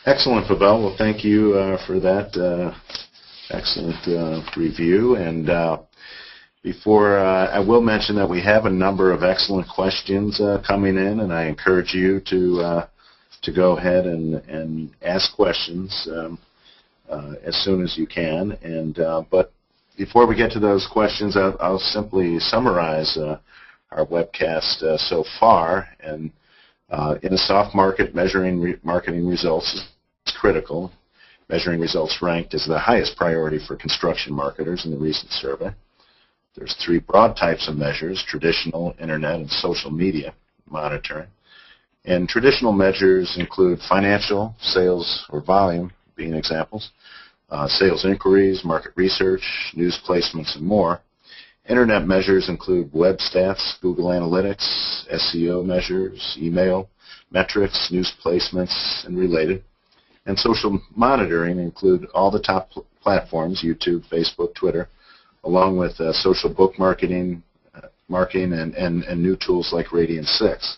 Excellent, Pavel. Well, thank you for that excellent review. And before I will mention that we have a number of excellent questions coming in, and I encourage you to go ahead and ask questions as soon as you can. And but before we get to those questions, I'll simply summarize our webcast so far. And in a soft market, measuring marketing results is critical. Measuring results ranked as the highest priority for construction marketers in the recent survey. There's three broad types of measures: traditional, internet, and social media monitoring. And traditional measures include financial, sales, or volume being examples, sales inquiries, market research, news placements, and more. Internet measures include web stats, Google Analytics, SEO measures, email, metrics, news placements, and related. And social monitoring include all the top platforms, YouTube, Facebook, Twitter, along with social book marketing and new tools like Radian6.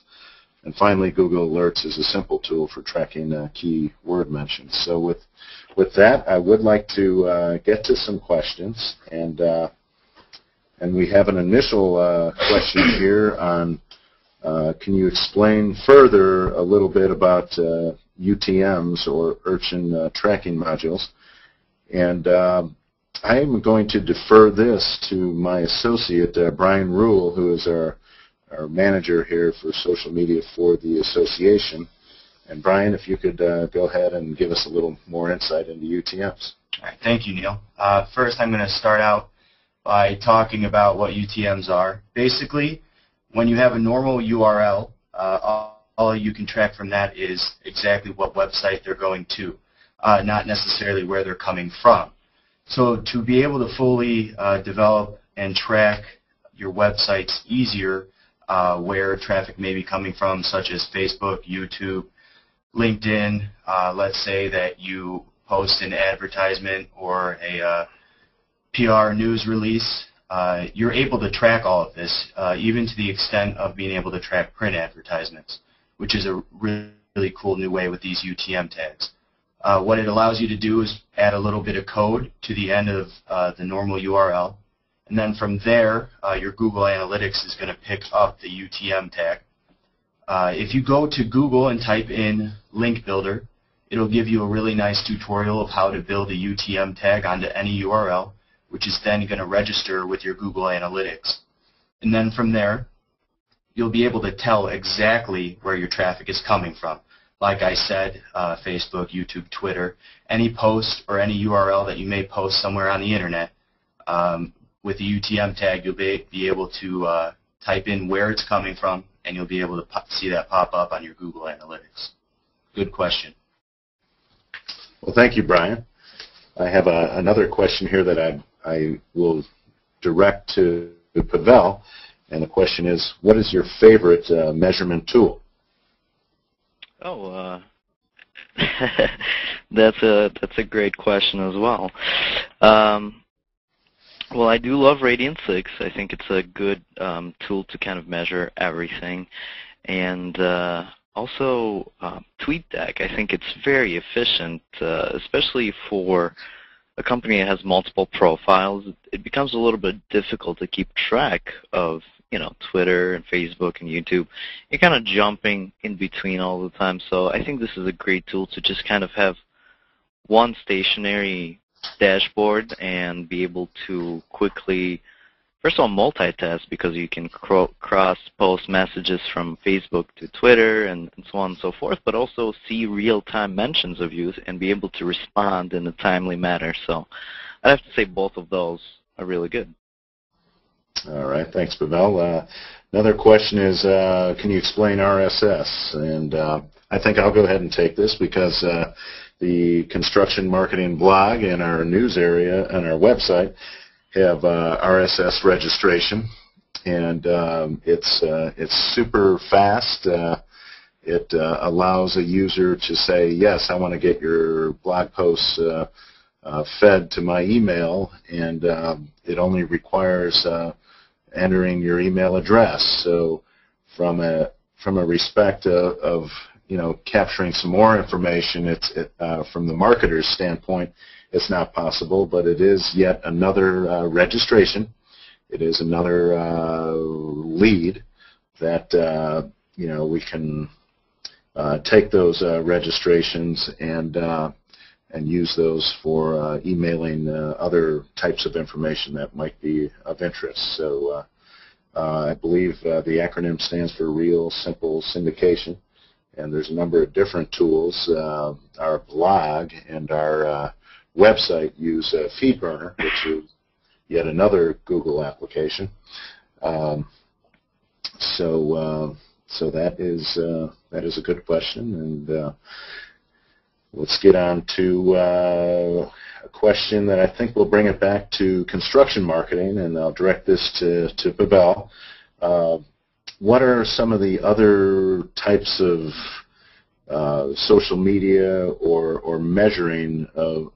And finally, Google Alerts is a simple tool for tracking key word mentions. So with that, I would like to get to some questions. And we have an initial question here on, can you explain further a little bit about UTMs, or urchin tracking modules? And I am going to defer this to my associate, Brian Rule, who is our manager here for social media for the association. And Brian, if you could go ahead and give us a little more insight into UTMs. All right, thank you, Neil. First, I'm going to start out by talking about what UTMs are. Basically, when you have a normal URL, all you can track from that is exactly what website they're going to, not necessarily where they're coming from. So to be able to fully develop and track your websites easier, where traffic may be coming from, such as Facebook, YouTube, LinkedIn, let's say that you post an advertisement or a PR news release, you're able to track all of this, even to the extent of being able to track print advertisements, which is a really cool new way with these UTM tags. What it allows you to do is add a little bit of code to the end of the normal URL, and then from there, your Google Analytics is going to pick up the UTM tag. If you go to Google and type in link builder, it'll give you a really nice tutorial of how to build a UTM tag onto any URL, which is then going to register with your Google Analytics. And then from there, you'll be able to tell exactly where your traffic is coming from. Like I said, Facebook, YouTube, Twitter, any post or any URL that you may post somewhere on the internet, with the UTM tag, you'll be able to type in where it's coming from, and you'll be able to see that pop up on your Google Analytics. Good question. Well, thank you, Brian. I have another question here that I will direct to Pavel, and the question is, what is your favorite measurement tool? Oh, that's a great question as well. Well, I do love Radian6. I think it's a good tool to kind of measure everything. And also TweetDeck, I think it's very efficient, especially for a company that has multiple profiles. It becomes a little bit difficult to keep track of, Twitter and Facebook and YouTube. You're kind of jumping in between all the time. So I think this is a great tool to just kind of have one stationary dashboard and be able to quickly, first of all, multitask, because you can cross-post messages from Facebook to Twitter and so on and so forth, but also see real-time mentions of you and be able to respond in a timely manner. So I'd have to say both of those are really good. All right, thanks, Pavel. Another question is, can you explain RSS? And I think I'll go ahead and take this because the construction marketing blog and our news area and our website have RSS registration, and it's super fast. It allows a user to say, yes, I want to get your blog posts fed to my email, and it only requires entering your email address. So from a respect of capturing some more information, from the marketer's standpoint, it's not possible, but it is yet another registration. It is another lead that we can take those registrations and use those for emailing other types of information that might be of interest. So I believe the acronym stands for Real Simple Syndication, and there's a number of different tools. Our blog and our website use FeedBurner, which is yet another Google application. So that is a good question, and let's get on to a question that I think will bring it back to construction marketing, and I'll direct this to Pavel. What are some of the other types of social media or measuring of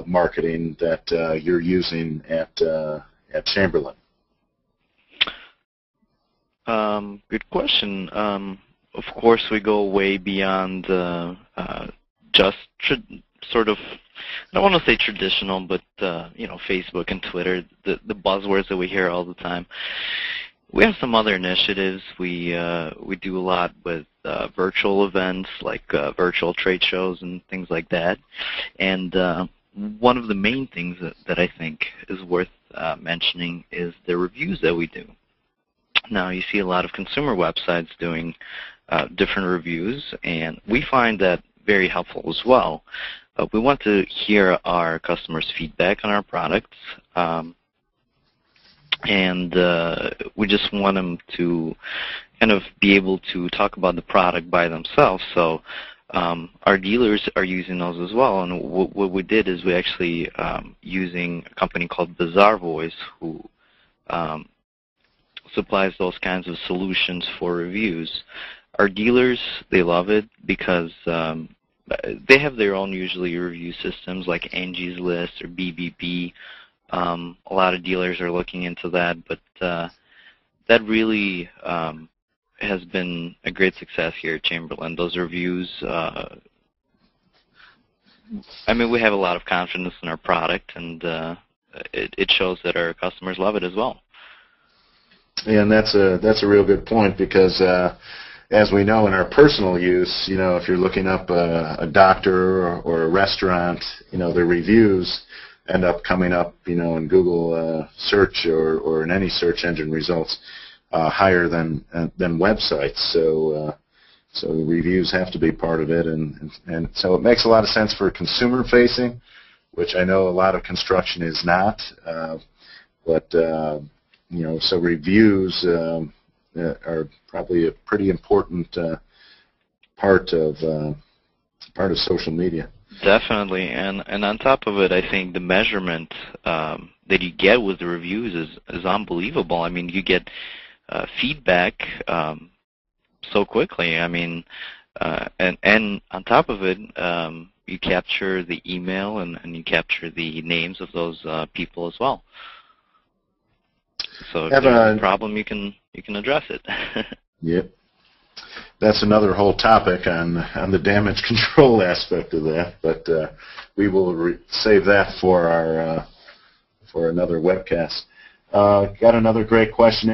marketing that you're using at Chamberlain? Good question. Of course, we go way beyond just sort of, I don't want to say traditional, but Facebook and Twitter, the buzzwords that we hear all the time. We have some other initiatives. We do a lot with virtual events, like virtual trade shows and things like that. And one of the main things that I think is worth mentioning is the reviews that we do. Now, you see a lot of consumer websites doing different reviews, and we find that very helpful as well. We want to hear our customers' feedback on our products, and we just want them to kind of be able to talk about the product by themselves. So our dealers are using those as well, and what we did is we actually using a company called Bazaar Voice, who supplies those kinds of solutions for reviews. Our dealers, they love it because they have their own usually review systems like Angie's List or BBB. A lot of dealers are looking into that, but that really has been a great success here at Chamberlain. Those reviews, I mean, we have a lot of confidence in our product, and it shows that our customers love it as well. And that's a real good point, because as we know in our personal use, if you're looking up a doctor or a restaurant, the reviews end up coming up, in Google search or in any search engine results higher than websites. So reviews have to be part of it, and so it makes a lot of sense for consumer facing, which I know a lot of construction is not, but so reviews are probably a pretty important part of social media. Definitely, and on top of it, I think the measurement that you get with the reviews is unbelievable. I mean, you get feedback so quickly. I mean, and on top of it, you capture the email and you capture the names of those people as well. So if there's a problem, you can address it. Yep. That's another whole topic on the damage control aspect of that, but we will save that for our for another webcast. Got another great question.